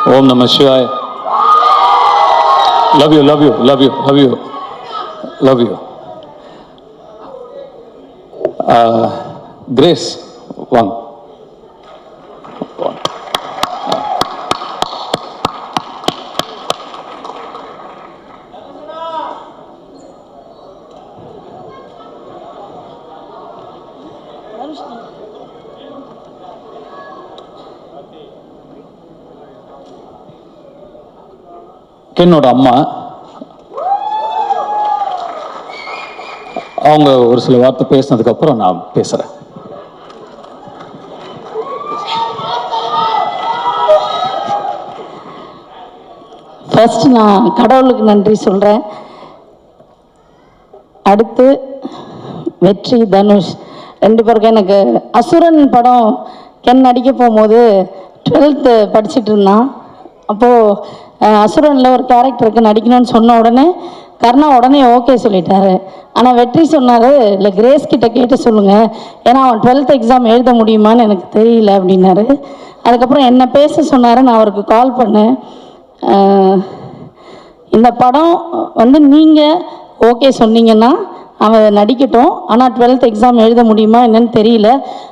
Om Namah Shivaya. Love you, love you, love you, love you, love you. Grace, one. என்னோட அம்மா அவங்க ஒரு சில வார்த்தை பேசினதுக்கு அப்புறம் நான் பேசுறேன். ஃபர்ஸ்ட் நான் கடவுளுக்கு நன்றி சொல்றேன். அடுத்து வெற்றி, தனுஷ் ரெண்டு பேருக்கும் எனக்கு அசுரன் படம் கென் நடிக்க போகும்போது 12th படிச்சுட்டு இருந்தான். அப்போது அசுரனில் ஒரு கேரக்டருக்கு நடிக்கணும்னு சொன்ன உடனே கர்ணா உடனே ஓகே சொல்லிட்டாரு. ஆனால் வெற்றி சொன்னார், இல்லை கிரேஸ் கிட்ட கேட்டு சொல்லுங்கள், ஏன்னா அவன் 12th எக்ஸாம் எழுத முடியுமான்னு எனக்கு தெரியல அப்படின்னாரு. அதுக்கப்புறம் என்ன பேச சொன்னார். நான் அவருக்கு கால் பண்ணேன். இந்த படம் வந்து நீங்கள் ஓகே சொன்னீங்கன்னா அவன் நடிக்கட்டும், ஆனால் 12th எக்ஸாம் எழுத முடியுமா என்னன்னு தெரியல,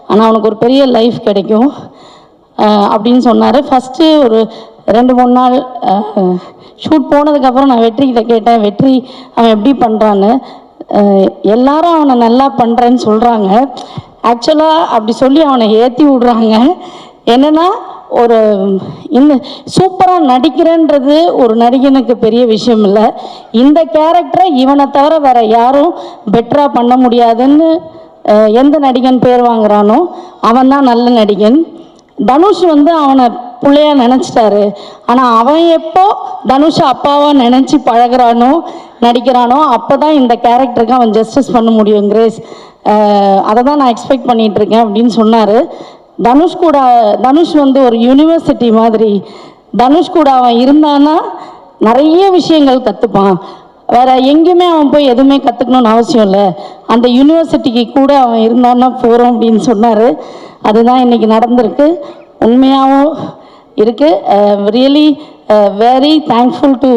ஆனால் அவனுக்கு ஒரு பெரிய லைஃப் கிடைக்கும் அப்படின்னு சொன்னார். ஃபஸ்ட்டு ஒரு 2-3 நாள் ஷூட் போனதுக்கப்புறம் நான் வெற்றிக்கிட்ட கேட்டேன், வெற்றி அவன் எப்படி பண்ணுறான்னு. எல்லாரும் அவனை நல்லா பண்ணுறேன்னு சொல்கிறாங்க. ஆக்சுவலாக அப்படி சொல்லி அவனை ஏற்றி விடுறாங்க. என்னென்னா ஒரு இந்த சூப்பராக நடிக்கிறேன்றது ஒரு நடிகனுக்கு பெரிய விஷயம் இல்லை. இந்த கேரக்டரை இவனை தவிர வேறு யாரும் பெட்டராக பண்ண முடியாதுன்னு எந்த நடிகன் பேர் வாங்குறானோ அவன் தான் நல்ல நடிகன். தனுஷ் வந்து அவனை பிள்ளையா நினச்சிட்டாரு. ஆனால் அவன் எப்போ தனுஷை அப்பாவாக நினச்சி பழகிறானோ நடிக்கிறானோ அப்போ தான் இந்த கேரக்டருக்கு அவன் ஜஸ்டிஸ் பண்ண முடியும். கிரேஸ் அதை தான் நான் எக்ஸ்பெக்ட் பண்ணிகிட்ருக்கேன் அப்படின்னு சொன்னார். தனுஷ் வந்து ஒரு யூனிவர்சிட்டி மாதிரி. தனுஷ் கூட அவன் இருந்தான்னா நிறைய விஷயங்கள் கற்றுப்பான். வேறு எங்கேயுமே அவன் போய் எதுவுமே கற்றுக்கணுன்னு அவசியம் இல்லை. அந்த யூனிவர்சிட்டிக்கு கூட அவன் இருந்தான்னா போகிறோம் அப்படின்னு சொன்னார். அதுதான் இன்றைக்கி நடந்திருக்கு. உண்மையாகவும் இருக்குது. ரியலி வெரி தேங்க்ஃபுல் டு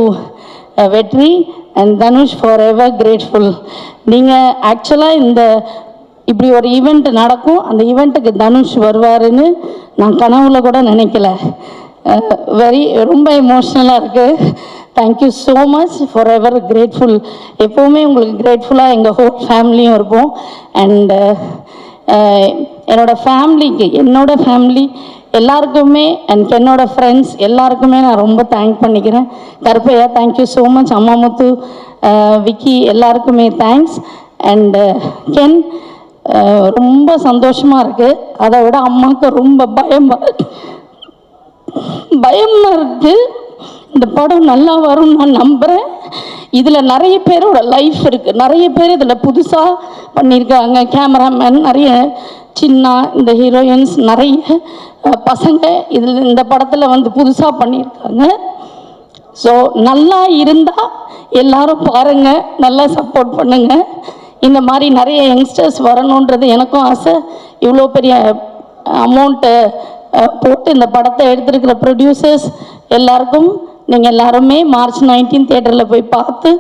வெற்றி and Dhanush, for ever grateful. நீங்கள் ஆக்சுவலாக இந்த இப்படி ஒரு ஈவெண்ட் நடக்கும், அந்த ஈவெண்ட்டுக்கு தனுஷ் வருவாருன்னு நான் கனவுல கூட நினைக்கல. ரொம்ப எமோஷ்னலாக இருக்குது. Thank you so much, for ever grateful. எப்போவுமே உங்களுக்கு கிரேட்ஃபுல்லாக எங்கள் ஹோல் ஃபேமிலியும் இருப்போம். அண்ட் என்னோடய ஃபேமிலிக்கு, என்னோடய ஃபேமிலி எல்லாருக்குமே அண்ட் என்னோடய ஃப்ரெண்ட்ஸ் எல்லாருக்குமே நான் ரொம்ப தேங்க் பண்ணிக்கிறேன். Karuppaiya thank you so much, Ammamuthu, Vicky எல்லாருக்குமே தேங்க்ஸ். அண்டு கென் ரொம்ப சந்தோஷமாக இருக்குது. அதை விட அம்மாவுக்கு ரொம்ப பயமாக இருக்குது. இந்த படம் நல்லா வரும்னு நான் நம்புகிறேன். இதில் நிறைய பேரோட லைஃப் இருக்குது. நிறைய பேர் இதில் புதுசாக பண்ணியிருக்காங்க. கேமராமேன் நிறைய சின்ன, இந்த ஹீரோயின்ஸ் நிறைய பசங்க இதில் இந்த படத்தில் வந்து புதுசாக பண்ணியிருக்காங்க. ஸோ நல்லா இருந்தால் எல்லாரும் பாருங்கள், நல்லா சப்போர்ட் பண்ணுங்கள். இந்த மாதிரி நிறைய யங்ஸ்டர்ஸ் வரணுன்றது எனக்கும் ஆசை. இவ்வளோ பெரிய அமௌண்ட்டு போட்டு இந்த படத்தை எடுத்துருக்கிற ப்ரொடியூசர்ஸ் எல்லாருக்கும் நீங்கள் எல்லாருமே March 19 தியேட்டரில் போய் பார்த்து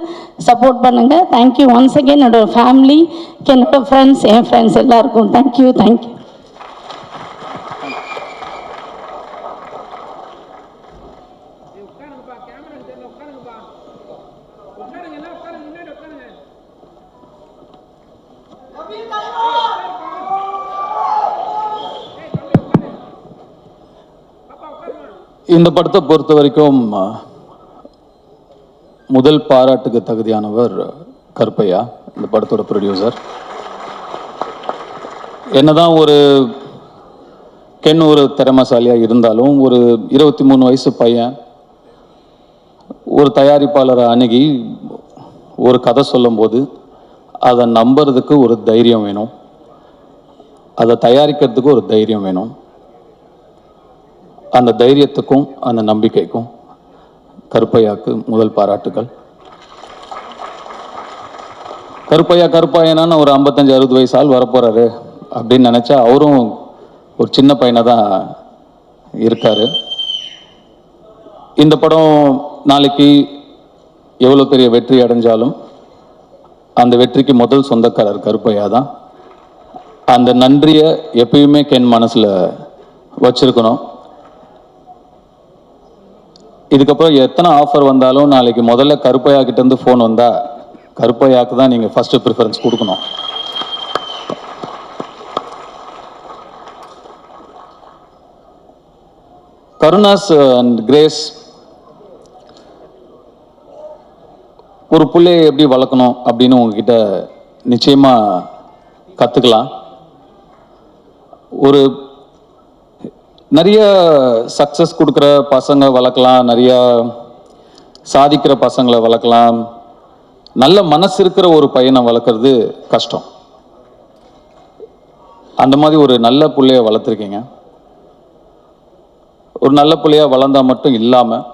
சப்போர்ட் பண்ணுங்கள். Thank you once again. என்னோடய ஃபேமிலி, என்னோடய ஃப்ரெண்ட்ஸ், என் ஃப்ரெண்ட்ஸ் எல்லாருக்கும் தேங்க்யூ. தேங்க்யூ. இந்த படத்தை பொறுத்த வரைக்கும் முதல் பாராட்டுக்கு தகுதியானவர் கருப்பையா, இந்த படத்தோட ப்ரொடியூசர். என்னதான் ஒரு கென் ஒரு திறமைசாலியாக இருந்தாலும், ஒரு 23 வயசு பையன் ஒரு தயாரிப்பாளரை அணுகி ஒரு கதை சொல்லும்போது அதை நம்புறதுக்கு ஒரு தைரியம் வேணும், அதை தயாரிக்கிறதுக்கு ஒரு தைரியம் வேணும். அந்த தைரியத்துக்கும் அந்த நம்பிக்கைக்கும் கருப்பையாக்கு முதல் பாராட்டுகள். கருப்பையனான்னு ஒரு 55-60 வயசு ஆள் வரப்போறாரு அப்படின்னு நினச்சா அவரும் ஒரு சின்ன பையனாக தான் இருக்கார். இந்த படம் நாளைக்கு எவ்வளோ பெரிய வெற்றி அடைஞ்சாலும் அந்த வெற்றிக்கு முதல் சொந்தக்காரர் கருப்பையா தான். அந்த நன்றியை எப்பயுமே கென் மனசில் வச்சிருக்கணும். இதுக்கப்புறம் எத்தனை ஆஃபர் வந்தாலும் நாளைக்கு முதல்ல கருப்பையா கிட்டேருந்து ஃபோன் வந்தால் கருப்பையாக்கு தான் நீங்கள் ஃபஸ்ட்டு ப்ரிஃபரன்ஸ் கொடுக்கணும். கருணாஸ் அண்ட் கிரேஸ் ஒரு பிள்ளையை எப்படி வளர்க்கணும் அப்படின்னு உங்ககிட்ட நிச்சயமாக கற்றுக்கலாம். ஒரு நிறைய சக்ஸஸ் கொடுக்குற பசங்க வளர்க்கலாம், நிறையா சாதிக்கிற பசங்களை வளர்க்கலாம். நல்ல மனசு இருக்கிற ஒரு பையனை வளர்க்குறது கஷ்டம். அந்த மாதிரி ஒரு நல்ல பிள்ளைய வளர்த்துருக்கீங்க. ஒரு நல்ல பிள்ளையா வளர்ந்தா மட்டும் இல்லாமல்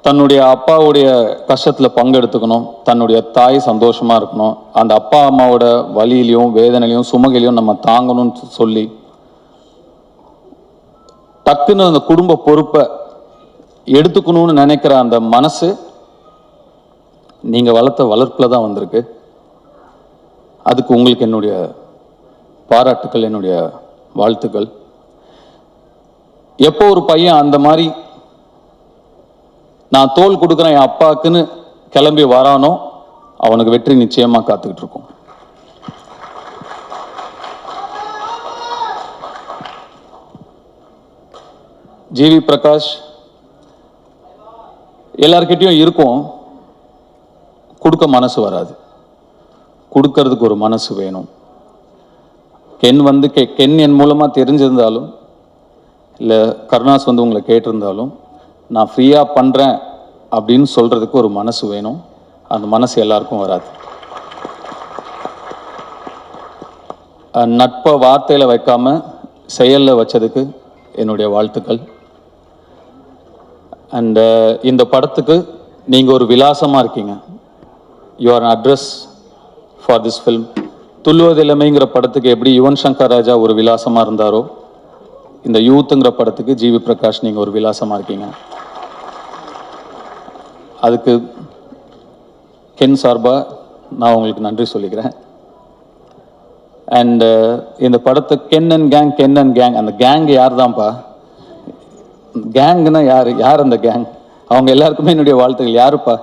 தன்னுடைய அப்பாவுடைய கஷ்டத்தில் பங்கெடுத்துக்கணும், தன்னுடைய தாய் சந்தோஷமாக இருக்கணும், அந்த அப்பா அம்மாவோட வலியிலையும் வேதனையிலையும் சுமகையிலையும் நம்ம தாங்கணும்னு சொல்லி டக்குன்னு அந்த குடும்ப பொறுப்பை எடுத்துக்கணும்னு நினைக்கிற அந்த மனசு நீங்கள் வளர்த்த வளர்ப்பில் தான் வந்திருக்கு. அதுக்கு உங்களுக்கு என்னுடைய பாராட்டுக்கள், என்னுடைய வாழ்த்துக்கள். எப்போ ஒரு பையன் அந்த மாதிரி நான் தோல் கொடுக்குறேன் என் அப்பாவுக்குன்னு கிளம்பி வரானோ அவனுக்கு வெற்றி நிச்சயமாக காத்துக்கிட்டு இருக்கும். ஜிவி பிரகாஷ் எல்லார்கிட்டையும் இருக்கும், கொடுக்க மனசு வராது, கொடுக்கறதுக்கு ஒரு மனசு வேணும். கென் வந்து கென் என் மூலமாக தெரிஞ்சிருந்தாலும் இல்லை கருணாஸ் வந்து உங்களை கேட்டிருந்தாலும் நான் ஃப்ரீயாக பண்ணுறேன் அப்படின்னு சொல்கிறதுக்கு ஒரு மனசு வேணும். அந்த மனசு எல்லாருக்கும் வராது. நட்பை வார்த்தையில் வைக்காம செயலில் வச்சதுக்கு என்னுடைய வாழ்த்துக்கள். அண்ட் இந்த படத்துக்கு நீங்கள் ஒரு விலாசமாக இருக்கீங்க. You are an address for this film. துள்ளுவதிலமைங்கிற படத்துக்கு எப்படி யுவன் சங்கர் ராஜா ஒரு விலாசமாக இருந்தாரோ, இந்த யூத்துங்கிற படத்துக்கு ஜிவி பிரகாஷ் நீங்கள் ஒரு விலாசமாக இருக்கீங்க. அதுக்கு கென் சார்பாக நான் உங்களுக்கு நன்றி சொல்லிக்கிறேன். அண்ட் இந்த படத்தை கென் அண்ட் கேங், அந்த கேங் யார் தான்ப்பா? கேங்குன்னா யார் அந்த கேங்? அவங்க எல்லாருக்குமே என்னுடைய வாழ்த்துக்கள். யாருப்பா?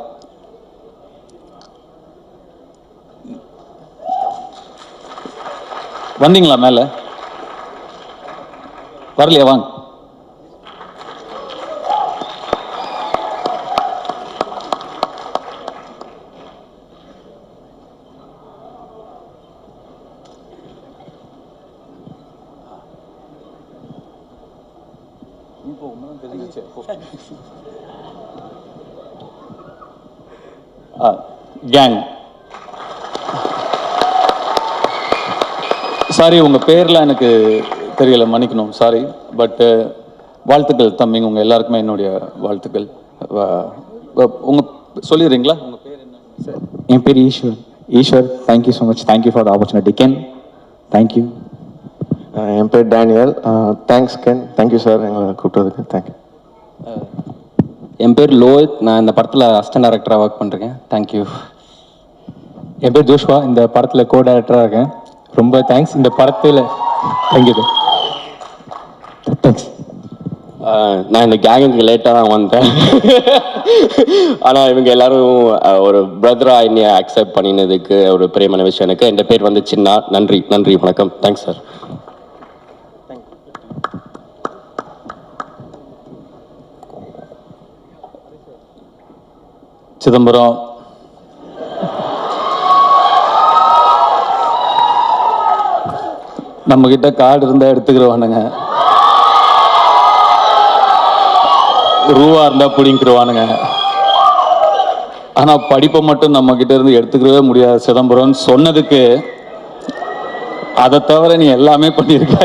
வந்தீங்களா மேலே? வரலையா? வாங்க. கேங். சாரி, உங்கள் பேர்லாம் எனக்கு தெரியல, மன்னிக்கணும், சாரி. பட் வாழ்த்துக்கள் தம்பிங்க, உங்கள் எல்லாருக்குமே என்னுடைய வாழ்த்துக்கள். உங்கள் சொல்லிடுறீங்களா உங்கள் பேர் என்ன? சார், என் பேர் Eswar. Thank you so much. Thank you for the opportunity Ken. Thank you. என் பேர் Daniel. Thanks Ken. Thank you sir எங்களை கூப்பிட்டதுக்கு. தேங்க்யூ. என் பேர் லோஹித். நான் இந்த படத்தில் அசிஸ்டன்ட் டைரக்டராக ஒர்க் பண்ணுறேன். தேங்க்யூ. என் பேர் ஜோஷ்வா. இந்த படத்தில் கோ டைரக்டராக இருக்கேன். ரொம்ப தேங்க்ஸ். இந்த படத்தில் தேங்க்யூ. தேங்க்ஸ். நான் இந்த கேங்குக்கு லேட்டாக தான் வந்தேன். ஆனால் இவங்க எல்லாரும் ஒரு பிரதராக என்னை அக்செப்ட் பண்ணினதுக்கு ஒரு பெரியமான விஷயம் எனக்கு. என் பேர் வந்து சின்னா. நன்றி, வணக்கம். Thanks sir. சிதம்பரம், நம்மக்கிட்ட கார்டு இருந்தால் எடுத்துக்கிறவானுங்க, ரூபா இருந்தால் பிடிங்கிருவானுங்க. ஆனால் படிப்பை மட்டும் நம்மக்கிட்ட இருந்து எடுத்துக்கிறவே முடியாது சிதம்பரம்னு சொன்னதுக்கு, அதை தவிர நீ எல்லாமே பண்ணியிருக்க.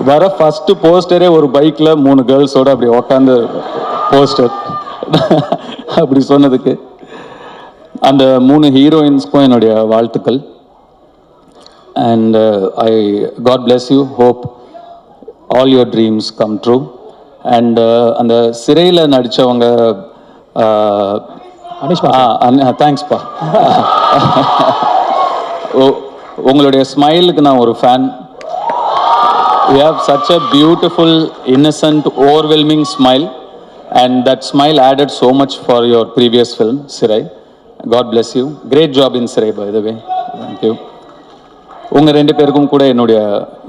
வர ஃபர்ஸ்ட் போஸ்டரே ஒரு பைக்கில் 3 கேர்ள்ஸோட அப்படி உக்காந்து போஸ்டர் அப்படி சொன்னதுக்கு அந்த 3 ஹீரோயின்ஸ்க்கும் என்னுடைய வாழ்த்துக்கள். and God bless you. Hope all your dreams come true. And அந்த சிறையில் நடித்தவங்க தேங்க்ஸ்ப்பா. உங்களுடைய ஸ்மைலுக்கு நான் ஒரு fan. You have such a beautiful, innocent, overwhelming smile, and that smile added so much for your previous film, Sirai. God bless you. Great job in Sirai, by the way. Thank you. உங்கள் ரெண்டு பேருக்கும் கூட என்னுடைய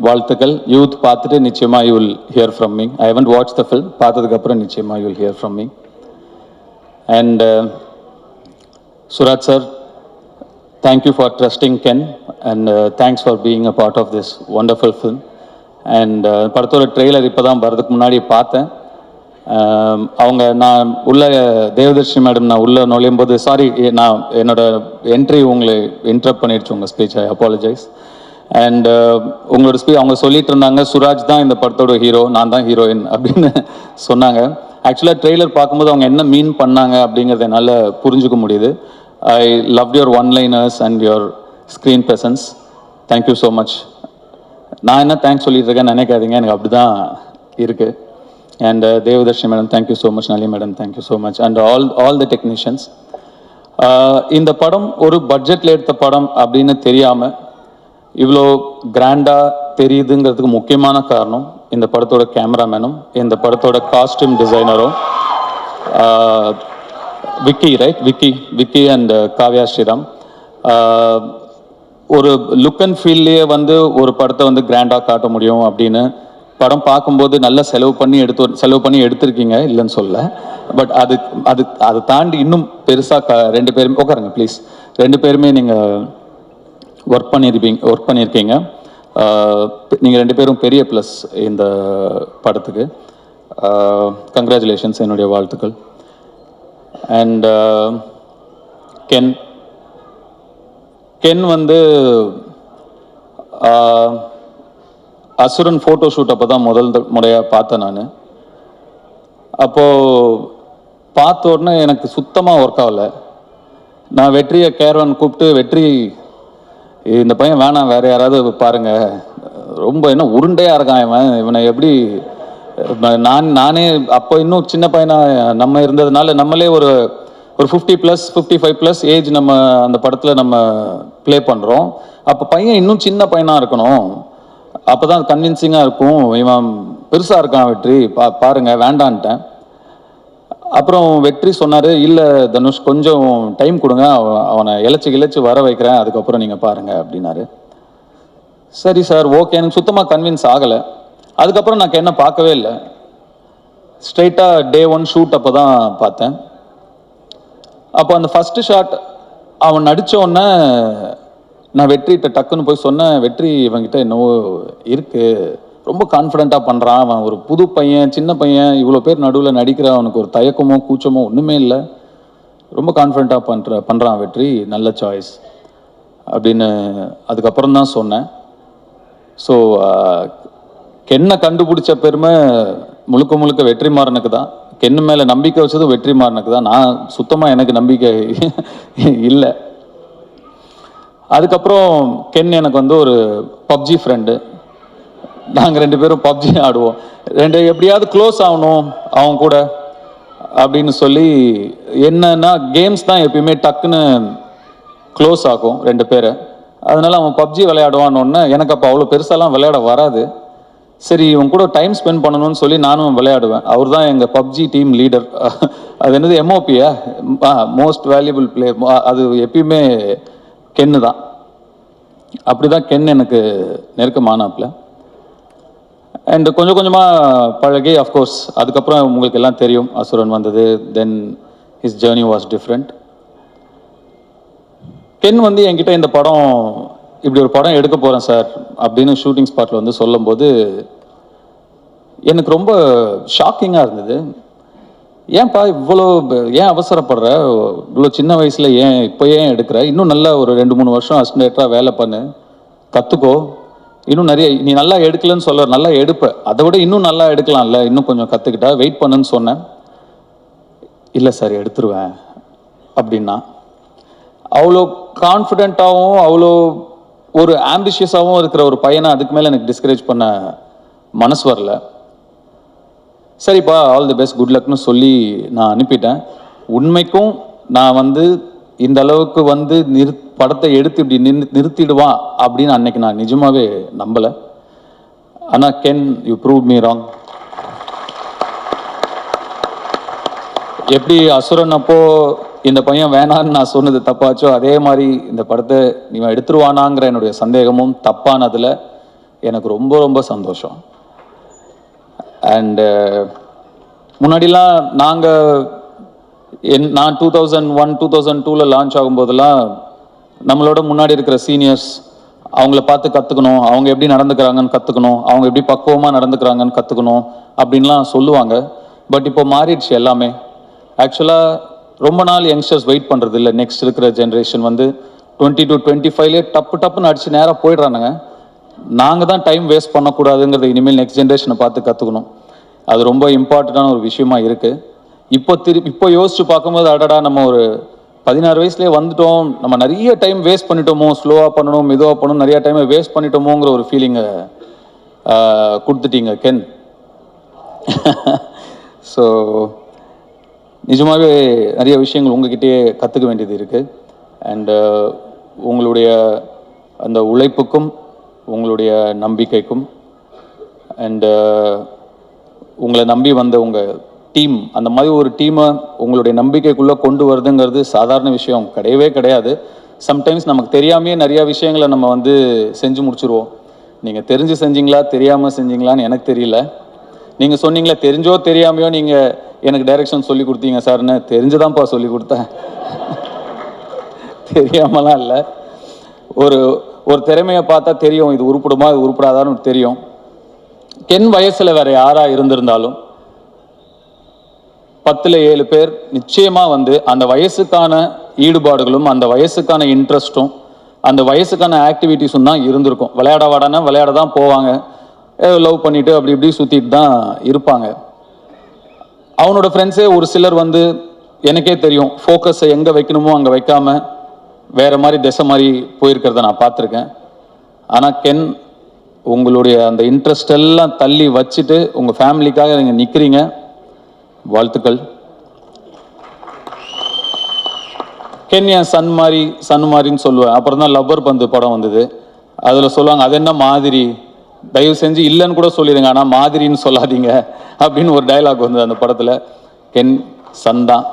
வாழ்த்துக்கள். Youth பார்த்துட்டு நிச்சயமாக you will hear from me. I haven't watch the film. பார்த்ததுக்கப்புறம் நிச்சயமாக you will hear from me. And Suraj sir, thank you for trusting Ken, and thanks for being a part of this wonderful film. And படத்தோட trailer இப்போ தான் வரதுக்கு முன்னாடி பார்த்தேன். அவங்க நான் உள்ள தேவதர்ஷினி மேடம் நான் உள்ளே நுழையும் போது, சாரி நான் என்னோட என்ட்ரி உங்களை இன்டரப்ட் பண்ணிடுச்சு உங்கள் ஸ்பீச், ஐ அப்பாலஜைஸ். அண்ட் உங்களோட அவங்க சொல்லிட்டு இருந்தாங்க சுராஜ் தான் இந்த படத்தோட ஹீரோ, நான் தான் ஹீரோயின் அப்படின்னு சொன்னாங்க. ஆக்சுவலாக ட்ரெய்லர் பார்க்கும்போது அவங்க என்ன மீன் பண்ணாங்க அப்படிங்கிறத என்னால் புரிஞ்சுக்க முடியுது. I loved your one-liners and your screen presence. Thank you so much. நான் என்ன தேங்க்ஸ் சொல்லிட்டு இருக்கேன்னு நினைக்காதீங்க, எனக்கு அப்படி தான் இருக்குது. And Devadarshini madam, thank you so much. Nalini madam, thank you so much. And all the technicians. இந்த படம் ஒரு பட்ஜெட்டில் எடுத்த படம் அப்படின்னு தெரியாமல் இவ்வளோ கிராண்டாக தெரியுதுங்கிறதுக்கு முக்கியமான காரணம் இந்த படத்தோட கேமராமேனும் இந்த படத்தோட காஸ்டியூம் டிசைனரும் விக்கி, ரைட்? விக்கி அண்ட் காவ்யா ஸ்ரீராம். ஒரு லுக் அண்ட் ஃபீல்லையே வந்து ஒரு படத்தை வந்து கிராண்டாக காட்ட முடியும் அப்படின்னு படம் பார்க்கும்போது நல்லா செலவு பண்ணி எடுத்திருக்கீங்க, இல்லைன்னு சொல்ல. பட் அதை தாண்டி இன்னும் பெருசாக ரெண்டு பேருமே உட்காருங்க ப்ளீஸ். ரெண்டு பேருமே நீங்கள் ஒர்க் பண்ணியிருக்கீங்க. நீங்கள் ரெண்டு பேரும் பெரிய ப்ளஸ் இந்த படத்துக்கு. கங்க்ராச்சுலேஷன்ஸ், என்னுடைய வாழ்த்துக்கள். அண்ட் கென் வந்து அசுரன் ஃபோட்டோ ஷூட் அப்போ தான் முதல் முறையாக பார்த்தேன் நான். அப்போது பார்த்த உடனே எனக்கு சுத்தமாக ஒர்க் ஆகலை. நான் வெற்றியை கேரவன் கூப்பிட்டு, வெற்றி இந்த பையன் வேணாம், வேறு யாராவது பாருங்கள், ரொம்ப என்ன உருண்டையாக இருக்கான் இவனை எப்படி. நானே அப்போ இன்னும் சின்ன பையனாக நம்ம இருந்ததுனால நம்மளே ஒரு 50+, 55+ ஏஜ் நம்ம அந்த படத்தில் நம்ம ப்ளே பண்ணுறோம். அப்போ பையன் இன்னும் சின்ன பையனாக இருக்கணும், அப்போ தான் கன்வின்சிங்காக இருக்கும். இவன் பெருசாக இருக்கான் வெற்றி, பாருங்க, வேண்டான்ட்டேன். அப்புறம் வெற்றி சொன்னார், இல்லை தனுஷ் கொஞ்சம் டைம் கொடுங்க, அவனை இழைச்சி வர வைக்கிறேன், அதுக்கப்புறம் நீங்கள் பாருங்கள் அப்படின்னாரு. சரி சார், ஓகே. எனக்கு சுத்தமாக கன்வின்ஸ் ஆகலை. அதுக்கப்புறம் நான் என்ன பார்க்கவே இல்லை. ஸ்ட்ரைட்டாக Day 1 ஷூட் அப்போ தான் பார்த்தேன். அப்போ அந்த ஃபஸ்ட்டு ஷாட் அவன் நடித்த உடனே நான் வெற்றிகிட்ட டக்குன்னு போய் சொன்னேன், வெற்றி இவன்கிட்ட என்னவோ இருக்குது, ரொம்ப கான்ஃபிடெண்ட்டாக பண்ணுறான், அவன் ஒரு புது பையன், சின்ன பையன், இவ்வளோ பேர் நடுவில் நடிக்கிற, அவனுக்கு ஒரு தயக்கமோ கூச்சமோ ஒன்றுமே இல்லை, ரொம்ப கான்ஃபிடெண்ட்டாக பண்ணுறான் வெற்றி, நல்ல சாய்ஸ் அப்படின்னு அதுக்கப்புறம் தான் சொன்னேன். ஸோ கென்னை கண்டுபிடிச்ச பெருமை முழுக்க வெற்றிமாறனுக்கு தான். கென்னு மேலே நம்பிக்கை வச்சது வெற்றிமாறனுக்கு தான். நான் சுத்தமாக எனக்கு நம்பிக்கை இல்லை. அதுக்கப்புறம் கென் எனக்கு வந்து ஒரு பப்ஜி ஃப்ரெண்டு. நாங்கள் ரெண்டு பேரும் பப்ஜி ஆடுவோம். எப்படியாவது க்ளோஸ் ஆகணும் அவங்க கூட அப்படின்னு சொல்லி, என்னன்னா கேம்ஸ் தான் எப்பயுமே டக்குன்னு க்ளோஸ் ஆகும் ரெண்டு பேரை. அதனால அவன் பப்ஜி விளையாடுவான்னு. எனக்கு அப்போ அவ்வளோ பெருசாலாம் விளையாட வராது. சரி, இவன் கூட டைம் ஸ்பெண்ட் பண்ணணும்னு சொல்லி நானும் விளையாடுவேன். அவர் தான் எங்கள் பப்ஜி டீம் லீடர். அது என்னது, MOPயா, மோஸ்ட் வேல்யூபிள் பிளேயர். அது எப்பயுமே கென்னு தான். அப்படி தான் கென் எனக்கு நெருக்கமானாப்ல. அண்ட் கொஞ்சமாக பழகி, அஃப்கோர்ஸ் அதுக்கப்புறம் உங்களுக்கு எல்லாம் தெரியும், அசுரன் வந்தது. Then his journey was different. Ken வந்து என்கிட்ட இந்த படம், இப்படி ஒரு படம் எடுக்க போகிறேன் சார் அப்படின்னு ஷூட்டிங் ஸ்பாட்டில் வந்து சொல்லும்போது எனக்கு ரொம்ப ஷாக்கிங்காக இருந்தது. ஏன்ப்பா இவ்வளோ ஏன் அவசரப்படுற, இவ்வளோ சின்ன வயசில் இப்போ ஏன் எடுக்கிற, இன்னும் நல்லா ஒரு 2-3 வருஷம் அசிஸ்டன்டாக வேலை பண்ணு, கற்றுக்கோ, இன்னும் நிறைய, நீ நல்லா எடுக்கலன்னு சொல்ல, நல்லா எடுப்ப, அதை விட இன்னும் நல்லா எடுக்கலாம்ல, இன்னும் கொஞ்சம் கற்றுக்கிட்டா, வெயிட் பண்ணுன்னு சொன்னேன். இல்லை சார் எடுத்துருவேன் அப்படின்னா. அவ்வளோ கான்ஃபிடெண்ட்டாகவும் அவ்வளோ ஒரு ஆம்பிஷியஸாகவும் இருக்கிற ஒரு பையனை அதுக்கு மேலே எனக்கு டிஸ்கரேஜ் பண்ண மனசு வரல. சரிப்பா, ஆல் தி பெஸ்ட், குட் லக்னு சொல்லி நான் அனுப்பிட்டேன். உண்மைக்கும் நான் வந்து இந்த அளவுக்கு வந்து படத்தை எடுத்து இப்படி நிறுத்திடுவான் அப்படின்னு அன்னைக்கு நான் நிஜமாவே நம்பலை. ஆனால் Ken, you prove me wrong. எப்படி அசுரன் அப்போ இந்த பையன் வேணான்னு நான் சொன்னது தப்பாச்சோ, அதே மாதிரி இந்த படத்தை நீ எடுத்துருவானாங்கிற என்னுடைய சந்தேகமும் தப்பானதில் எனக்கு ரொம்ப ரொம்ப சந்தோஷம். அண்டு முன்னாடிலாம் நான் 2001 2002 லான்ச் ஆகும்போதெல்லாம் நம்மளோட முன்னாடி இருக்கிற சீனியர்ஸ் அவங்கள பார்த்து கற்றுக்கணும், அவங்க எப்படி நடந்துக்கிறாங்கன்னு கற்றுக்கணும், அவங்க எப்படி பக்குவமாக நடந்துக்கிறாங்கன்னு கற்றுக்கணும் அப்படின்லாம் சொல்லுவாங்க. பட் இப்போ மாறிடுச்சு எல்லாமே. ஆக்சுவலாக ரொம்ப நாள் யங்ஸ்டர்ஸ் வெயிட் பண்ணுறது இல்லை. நெக்ஸ்ட் இருக்கிற ஜென்ரேஷன் வந்து 20 to 25 டப்புன்னு அடித்து நேராக போயிடுறானுங்க. நாங்கள் தான் டைம் வேஸ்ட் பண்ணக்கூடாதுங்கிறத இனிமேல் நெக்ஸ்ட் ஜென்ரேஷனை பார்த்து கற்றுக்கணும். அது ரொம்ப இம்பார்ட்டண்ட்டான ஒரு விஷயமா இருக்குது. இப்போ யோசித்து பார்க்கும்போது, அடடா நம்ம ஒரு 16 வயசுலேயே வந்துட்டோம், நம்ம நிறைய டைம் வேஸ்ட் பண்ணிட்டோமோ, ஸ்லோவாக பண்ணணும் மெதுவாக பண்ணணும், நிறையா டைமை வேஸ்ட் பண்ணிட்டோமோங்கிற ஒரு ஃபீலிங்கை கொடுத்துட்டீங்க கென். ஸோ நிஜமாகவே நிறைய விஷயங்கள் உங்ககிட்டயே கற்றுக்க வேண்டியது இருக்குது. அண்டு உங்களுடைய அந்த உழைப்புக்கும் உங்களுடைய நம்பிக்கைக்கும் அண்டு உங்களை நம்பி வந்த உங்கள் டீம், அந்த மாதிரி ஒரு டீமை உங்களுடைய நம்பிக்கைக்குள்ளே கொண்டு வருதுங்கிறது சாதாரண விஷயம் கிடையவே கிடையாது. சம்டைம்ஸ் நமக்கு தெரியாமையே நிறையா விஷயங்களை நம்ம வந்து செஞ்சு முடிச்சுருவோம். நீங்கள் தெரிஞ்சு செஞ்சீங்களா தெரியாமல் செஞ்சீங்களான்னு எனக்கு தெரியல. நீங்கள் சொன்னீங்களா தெரிஞ்சோ தெரியாமையோ நீங்கள் எனக்கு டைரக்ஷன் சொல்லி கொடுத்தீங்க சார்னு. தெரிஞ்சுதான்ப்பா சொல்லி கொடுத்தேன், தெரியாமலாம் இல்லை. ஒரு திறமையை பார்த்தா தெரியும், இது உருப்படுமா இது உருப்படாதான்னு தெரியும். கென் வயசில் வேறு யாராக இருந்திருந்தாலும் 10ல் 7 பேர் நிச்சயமாக வந்து அந்த வயசுக்கான ஈடுபாடுகளும் அந்த வயசுக்கான இன்ட்ரெஸ்ட்டும் அந்த வயசுக்கான ஆக்டிவிட்டீஸும் தான் இருந்திருக்கும். விளையாட வாடானா விளையாட தான் போவாங்க, லவ் பண்ணிவிட்டு அப்படி இப்படி சுற்றிட்டு தான் இருப்பாங்க. அவனோட ஃப்ரெண்ட்ஸே ஒரு சிலர் வந்து எனக்கே தெரியும், ஃபோக்கஸை எங்கே வைக்கணுமோ அங்கே வைக்காம வேறு மாதிரி திசை மாதிரி போயிருக்கிறத நான் பார்த்துருக்கேன். ஆனால் கென், உங்களுடைய அந்த இன்ட்ரெஸ்ட் எல்லாம் தள்ளி வச்சுட்டு உங்கள் ஃபேமிலிக்காக நீங்கள் நிற்கிறீங்க. வாழ்த்துக்கள். கென் என் சன் மாதிரின்னு சொல்லுவேன். அப்புறம் தான் லப்பர் பந்து படம் வந்தது, அதில் சொல்லுவாங்க அது என்ன மாதிரி, தயவு செஞ்சு இல்லைன்னு கூட சொல்லிடுங்க, ஆனால் மாதிரின்னு சொல்லாதீங்க அப்படின்னு ஒரு டைலாக் வந்தது அந்த படத்தில். கென் சன் தான்.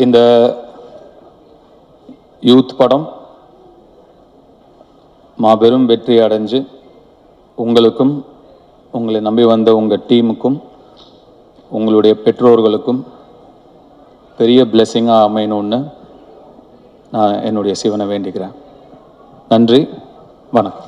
இந்த யூத் படம் மாபெரும் வெற்றி அடைஞ்சு உங்களுக்கும் உங்களை நம்பி வந்த உங்கள் டீமுக்கும் உங்களுடைய பெற்றோர்களுக்கும் பெரிய பிளெஸ்ஸிங்காக அமையணும்னு நான் என்னுடைய சிவனை வேண்டிக்கிறேன். நன்றி, வணக்கம்.